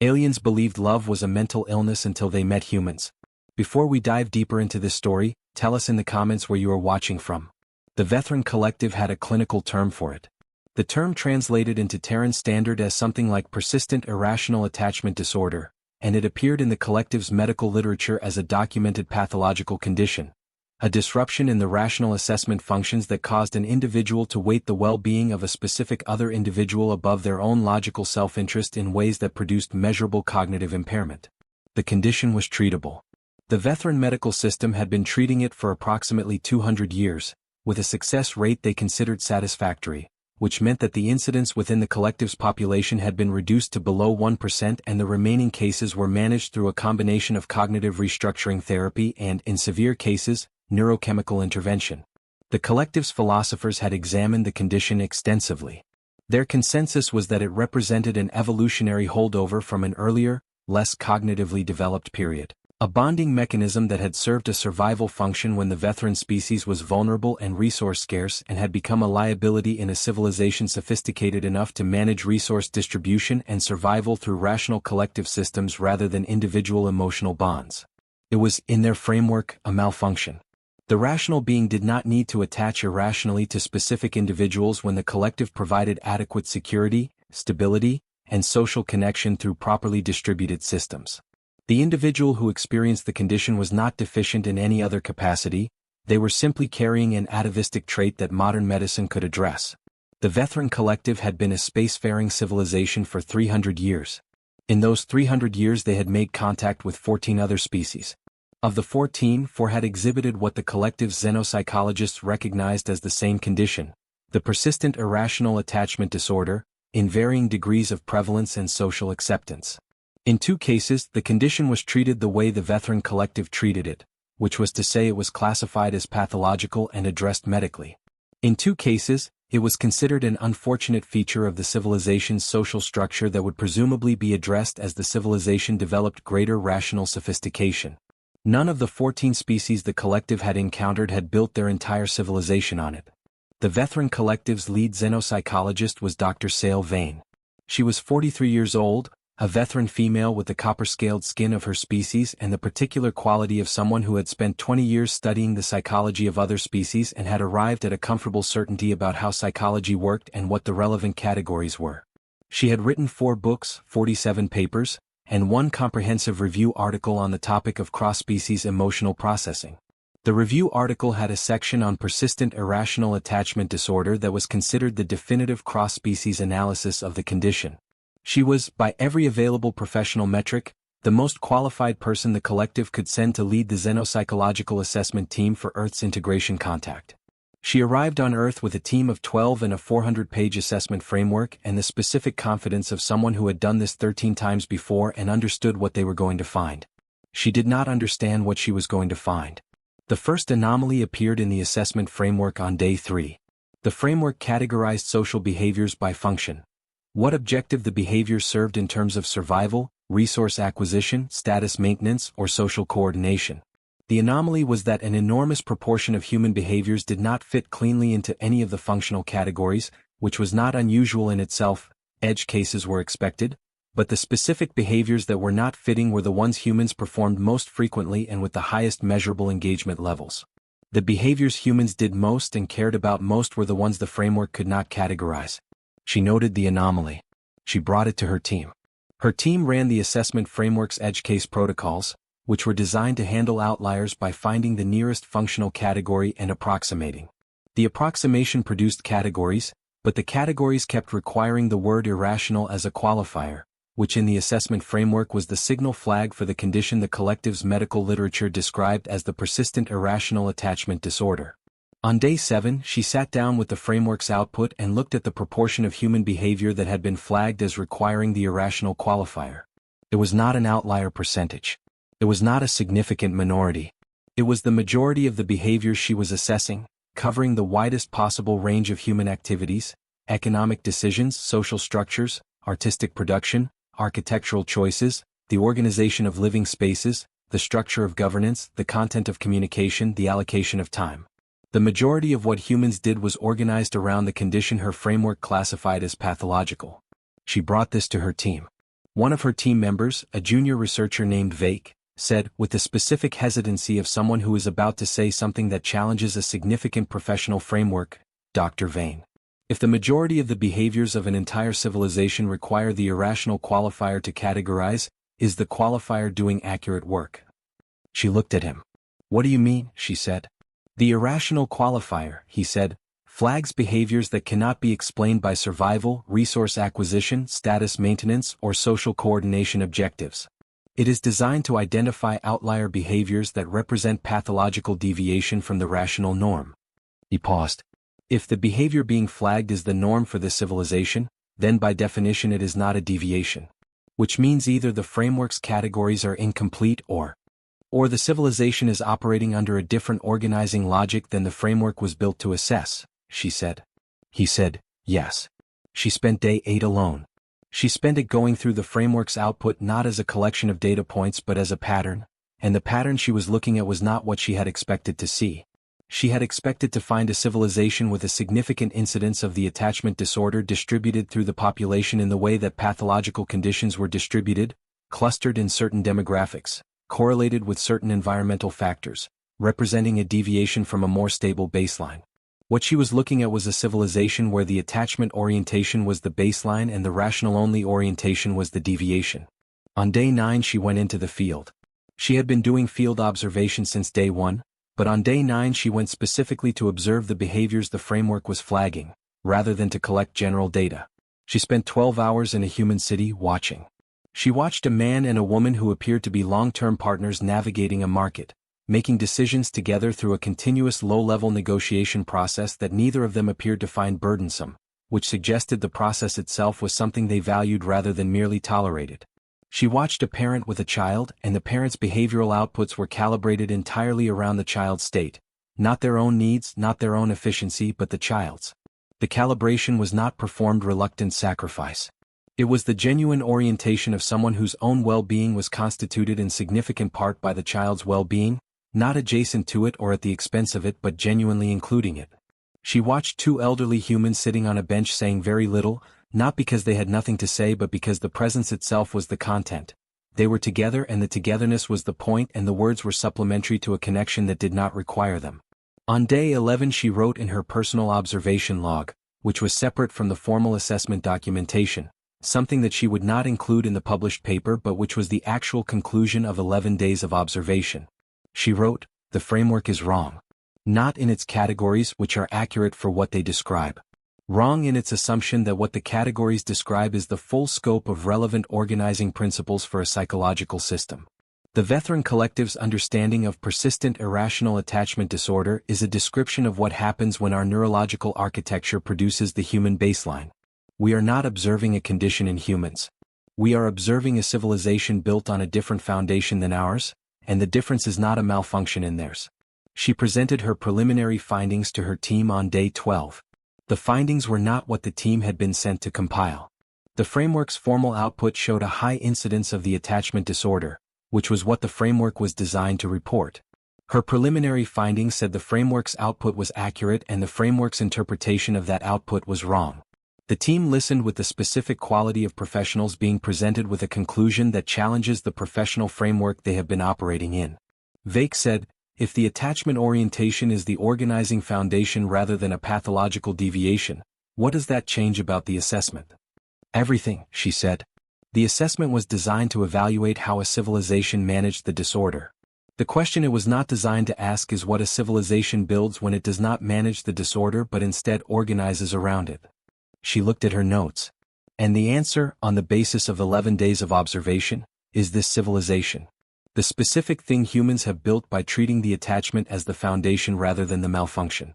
Aliens believed love was a mental illness until they met humans. Before we dive deeper into this story, tell us in the comments where you are watching from. The Vethran Collective had a clinical term for it. The term translated into Terran Standard as something like persistent irrational attachment disorder, and it appeared in the collective's medical literature as a documented pathological condition. A disruption in the rational assessment functions that caused an individual to weight the well-being of a specific other individual above their own logical self-interest in ways that produced measurable cognitive impairment. The condition was treatable. The Vethran medical system had been treating it for approximately 200 years, with a success rate they considered satisfactory, which meant that the incidence within the collective's population had been reduced to below 1% and the remaining cases were managed through a combination of cognitive restructuring therapy and, in severe cases, neurochemical intervention. The collective's philosophers had examined the condition extensively. Their consensus was that it represented an evolutionary holdover from an earlier, less cognitively developed period, a bonding mechanism that had served a survival function when the Vethran species was vulnerable and resource scarce and had become a liability in a civilization sophisticated enough to manage resource distribution and survival through rational collective systems rather than individual emotional bonds. It was, in their framework, a malfunction. The rational being did not need to attach irrationally to specific individuals when the collective provided adequate security, stability, and social connection through properly distributed systems. The individual who experienced the condition was not deficient in any other capacity, they were simply carrying an atavistic trait that modern medicine could address. The Vethran Collective had been a spacefaring civilization for 300 years. In those 300 years they had made contact with 14 other species. Of the 14, 4 had exhibited what the collective's xenopsychologists recognized as the same condition, the persistent irrational attachment disorder, in varying degrees of prevalence and social acceptance. In 2 cases, the condition was treated the way the Vethran Collective treated it, which was to say it was classified as pathological and addressed medically. In 2 cases, it was considered an unfortunate feature of the civilization's social structure that would presumably be addressed as the civilization developed greater rational sophistication. None of the 14 species the collective had encountered had built their entire civilization on it. The Vethran Collective's lead xenopsychologist was Dr. Sale Vane. She was 43 years old, a Vethran female with the copper-scaled skin of her species and the particular quality of someone who had spent 20 years studying the psychology of other species and had arrived at a comfortable certainty about how psychology worked and what the relevant categories were. She had written 4 books, 47 papers, and 1 comprehensive review article on the topic of cross-species emotional processing. The review article had a section on persistent irrational attachment disorder that was considered the definitive cross-species analysis of the condition. She was, by every available professional metric, the most qualified person the collective could send to lead the xenopsychological assessment team for Earth's integration contact. She arrived on Earth with a team of 12 and a 400-page assessment framework and the specific confidence of someone who had done this 13 times before and understood what they were going to find. She did not understand what she was going to find. The first anomaly appeared in the assessment framework on day 3. The framework categorized social behaviors by function. What objective the behaviors served in terms of survival, resource acquisition, status maintenance, or social coordination. The anomaly was that an enormous proportion of human behaviors did not fit cleanly into any of the functional categories, which was not unusual in itself. Edge cases were expected, but the specific behaviors that were not fitting were the ones humans performed most frequently and with the highest measurable engagement levels. The behaviors humans did most and cared about most were the ones the framework could not categorize. She noted the anomaly. She brought it to her team. Her team ran the assessment framework's edge case protocols, which were designed to handle outliers by finding the nearest functional category and approximating. The approximation produced categories, but the categories kept requiring the word irrational as a qualifier, which in the assessment framework was the signal flag for the condition the collective's medical literature described as the persistent irrational attachment disorder. On day 7, she sat down with the framework's output and looked at the proportion of human behavior that had been flagged as requiring the irrational qualifier. It was not an outlier percentage. It was not a significant minority. It was the majority of the behaviors she was assessing, covering the widest possible range of human activities, economic decisions, social structures, artistic production, architectural choices, the organization of living spaces, the structure of governance, the content of communication, the allocation of time. The majority of what humans did was organized around the condition her framework classified as pathological. She brought this to her team. One of her team members, a junior researcher named Vake, said, with the specific hesitancy of someone who is about to say something that challenges a significant professional framework, Dr. Vane. If the majority of the behaviors of an entire civilization require the irrational qualifier to categorize, is the qualifier doing accurate work? She looked at him. What do you mean? She said. The irrational qualifier, he said, flags behaviors that cannot be explained by survival, resource acquisition, status maintenance, or social coordination objectives. It is designed to identify outlier behaviors that represent pathological deviation from the rational norm. He paused. If the behavior being flagged is the norm for this civilization, then by definition it is not a deviation. Which means either the framework's categories are incomplete or the civilization is operating under a different organizing logic than the framework was built to assess, she said. He said, yes. She spent day 8 alone. She spent it going through the framework's output not as a collection of data points but as a pattern, and the pattern she was looking at was not what she had expected to see. She had expected to find a civilization with a significant incidence of the attachment disorder distributed through the population in the way that pathological conditions were distributed, clustered in certain demographics, correlated with certain environmental factors, representing a deviation from a more stable baseline. What she was looking at was a civilization where the attachment orientation was the baseline and the rational-only orientation was the deviation. On day 9 she went into the field. She had been doing field observation since day 1, but on day 9 she went specifically to observe the behaviors the framework was flagging, rather than to collect general data. She spent 12 hours in a human city watching. She watched a man and a woman who appeared to be long-term partners navigating a market, making decisions together through a continuous low-level negotiation process that neither of them appeared to find burdensome, which suggested the process itself was something they valued rather than merely tolerated. She watched a parent with a child, and the parent's behavioral outputs were calibrated entirely around the child's state, not their own needs, not their own efficiency, but the child's. The calibration was not performed reluctant sacrifice. It was the genuine orientation of someone whose own well-being was constituted in significant part by the child's well-being, not adjacent to it or at the expense of it but genuinely including it. She watched 2 elderly humans sitting on a bench saying very little, not because they had nothing to say but because the presence itself was the content. They were together and the togetherness was the point and the words were supplementary to a connection that did not require them. On day 11 she wrote in her personal observation log, which was separate from the formal assessment documentation, something that she would not include in the published paper but which was the actual conclusion of 11 days of observation. She wrote, the framework is wrong. Not in its categories which are accurate for what they describe. Wrong in its assumption that what the categories describe is the full scope of relevant organizing principles for a psychological system. The Vethran Collective's understanding of persistent irrational attachment disorder is a description of what happens when our neurological architecture produces the human baseline. We are not observing a condition in humans. We are observing a civilization built on a different foundation than ours, and the difference is not a malfunction in theirs. She presented her preliminary findings to her team on day 12. The findings were not what the team had been sent to compile. The framework's formal output showed a high incidence of the attachment disorder, which was what the framework was designed to report. Her preliminary findings said the framework's output was accurate and the framework's interpretation of that output was wrong. The team listened with the specific quality of professionals being presented with a conclusion that challenges the professional framework they have been operating in. Vake said, if the attachment orientation is the organizing foundation rather than a pathological deviation, what does that change about the assessment? Everything, she said. The assessment was designed to evaluate how a civilization managed the disorder. The question it was not designed to ask is what a civilization builds when it does not manage the disorder but instead organizes around it. She looked at her notes. And the answer, on the basis of 11 days of observation, is this civilization. The specific thing humans have built by treating the attachment as the foundation rather than the malfunction.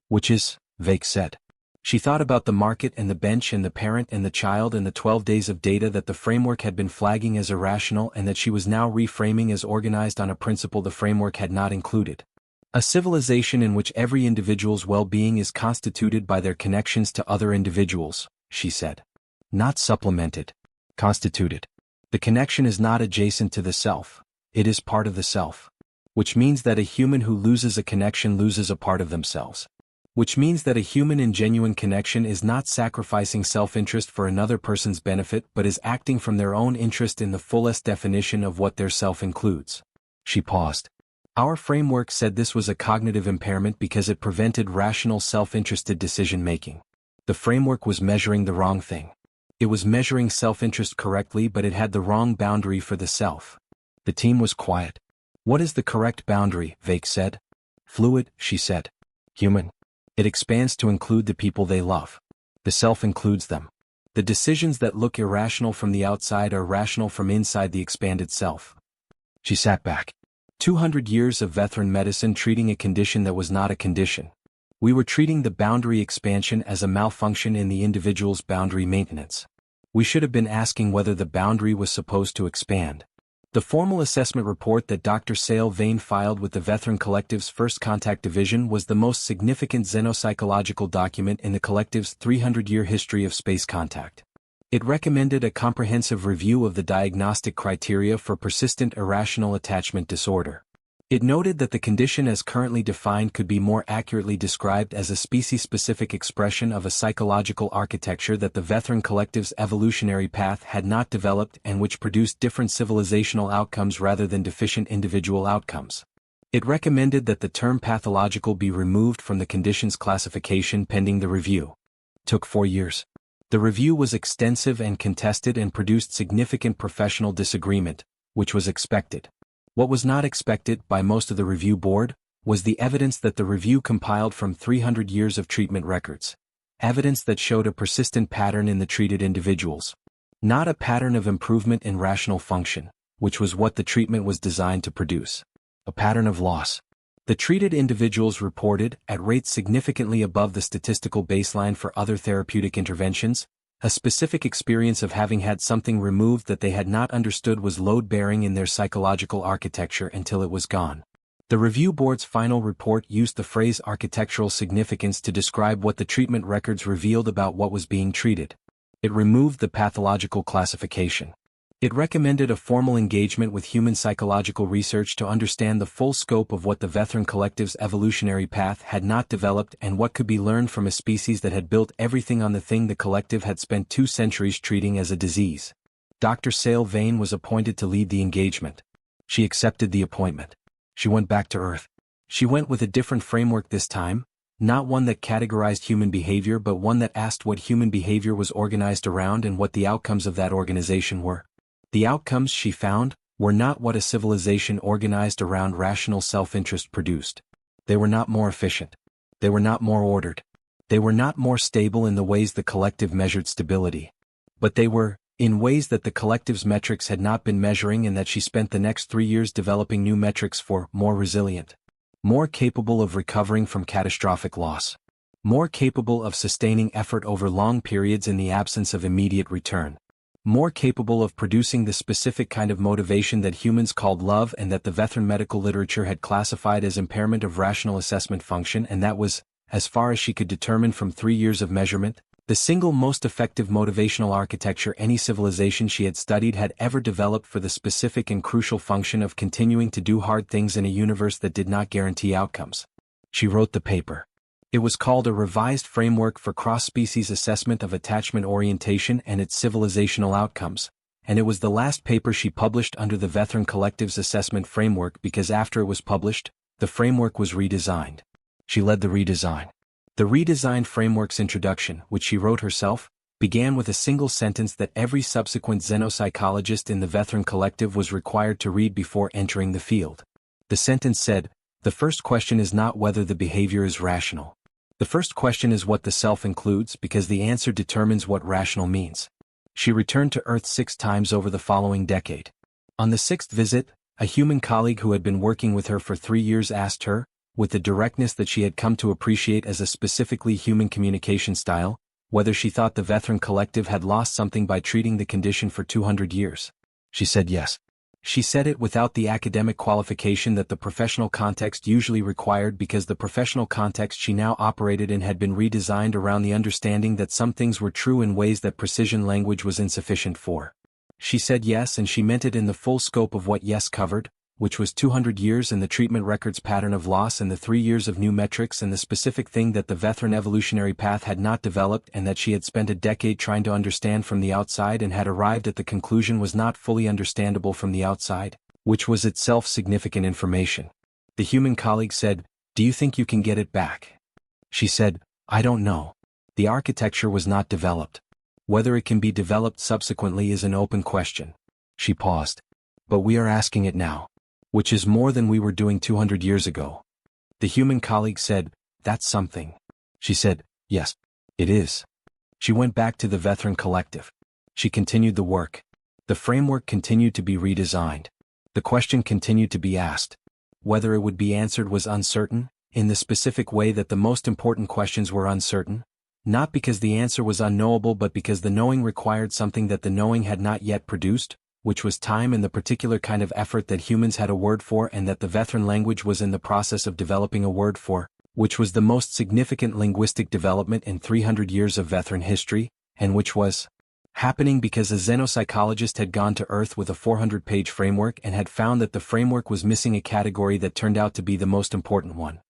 Which is, Vake said. She thought about the market and the bench and the parent and the child and the 12 days of data that the framework had been flagging as irrational and that she was now reframing as organized on a principle the framework had not included. A civilization in which every individual's well-being is constituted by their connections to other individuals, she said. Not supplemented. Constituted. The connection is not adjacent to the self, it is part of the self. Which means that a human who loses a connection loses a part of themselves. which means that a human in genuine connection is not sacrificing self-interest for another person's benefit but is acting from their own interest in the fullest definition of what their self includes. She paused. Our framework said this was a cognitive impairment because it prevented rational self-interested decision-making. The framework was measuring the wrong thing. It was measuring self-interest correctly, but it had the wrong boundary for the self. The team was quiet. What is the correct boundary? Vake said. Fluid, she said. Human. It expands to include the people they love. The self includes them. The decisions that look irrational from the outside are rational from inside the expanded self. She sat back. 200 years of veteran medicine treating a condition that was not a condition. We were treating the boundary expansion as a malfunction in the individual's boundary maintenance. We should have been asking whether the boundary was supposed to expand. The formal assessment report that Dr. Sale Vane filed with the Veteran Collective's First Contact Division was the most significant xenopsychological document in the Collective's 300-year history of space contact. It recommended a comprehensive review of the diagnostic criteria for persistent irrational attachment disorder. It noted that the condition as currently defined could be more accurately described as a species-specific expression of a psychological architecture that the Veteran Collective's evolutionary path had not developed and which produced different civilizational outcomes rather than deficient individual outcomes. It recommended that the term pathological be removed from the condition's classification pending the review. It took 4 years. The review was extensive and contested and produced significant professional disagreement, which was expected. What was not expected by most of the review board was the evidence that the review compiled from 300 years of treatment records. Evidence that showed a persistent pattern in the treated individuals. Not a pattern of improvement in rational function, which was what the treatment was designed to produce. A pattern of loss. The treated individuals reported, at rates significantly above the statistical baseline for other therapeutic interventions, a specific experience of having had something removed that they had not understood was load-bearing in their psychological architecture until it was gone. The review board's final report used the phrase architectural significance to describe what the treatment records revealed about what was being treated. It removed the pathological classification. It recommended a formal engagement with human psychological research to understand the full scope of what the Veteran Collective's evolutionary path had not developed and what could be learned from a species that had built everything on the thing the collective had spent 2 centuries treating as a disease. Dr. Sale Vane was appointed to lead the engagement. She accepted the appointment. She went back to Earth. She went with a different framework this time, not one that categorized human behavior but one that asked what human behavior was organized around and what the outcomes of that organization were. The outcomes, she found, were not what a civilization organized around rational self-interest produced. They were not more efficient. They were not more ordered. They were not more stable in the ways the collective measured stability. But they were, in ways that the collective's metrics had not been measuring and that she spent the next 3 years developing new metrics for, more resilient. More capable of recovering from catastrophic loss. More capable of sustaining effort over long periods in the absence of immediate return. More capable of producing the specific kind of motivation that humans called love and that the veteran medical literature had classified as impairment of rational assessment function, and that was, as far as she could determine from 3 years of measurement, the single most effective motivational architecture any civilization she had studied had ever developed for the specific and crucial function of continuing to do hard things in a universe that did not guarantee outcomes. She wrote the paper. It was called a Revised Framework for Cross-Species Assessment of Attachment Orientation and Its Civilizational Outcomes, and it was the last paper she published under the Veteran Collective's assessment framework because after it was published, the framework was redesigned. She led the redesign. The redesigned framework's introduction, which she wrote herself, began with a single sentence that every subsequent xenopsychologist in the Veteran Collective was required to read before entering the field. The sentence said, "The first question is not whether the behavior is rational. The first question is what the self includes because the answer determines what rational means." She returned to Earth 6 times over the following decade. On the 6th visit, a human colleague who had been working with her for 3 years asked her, with the directness that she had come to appreciate as a specifically human communication style, whether she thought the Veteran Collective had lost something by treating the condition for 200 years. She said yes. She said it without the academic qualification that the professional context usually required because the professional context she now operated in had been redesigned around the understanding that some things were true in ways that precision language was insufficient for. She said yes, and she meant it in the full scope of what yes covered, which was 200 years, and the treatment records pattern of loss, and the 3 years of new metrics, and the specific thing that the Vethran evolutionary path had not developed and that she had spent a decade trying to understand from the outside and had arrived at the conclusion was not fully understandable from the outside, which was itself significant information. The human colleague said, "Do you think you can get it back?" She said, "I don't know. The architecture was not developed. Whether it can be developed subsequently is an open question." She paused. "But we are asking it now. Which is more than we were doing 200 years ago." The human colleague said, "That's something." She said, "Yes, it is." She went back to the Vethran collective. She continued the work. The framework continued to be redesigned. The question continued to be asked. Whether it would be answered was uncertain, in the specific way that the most important questions were uncertain, not because the answer was unknowable but because the knowing required something that the knowing had not yet produced, which was time and the particular kind of effort that humans had a word for and that the Vethran language was in the process of developing a word for, which was the most significant linguistic development in 300 years of Vethran history, and which was happening because a xenopsychologist had gone to Earth with a 400-page framework and had found that the framework was missing a category that turned out to be the most important one.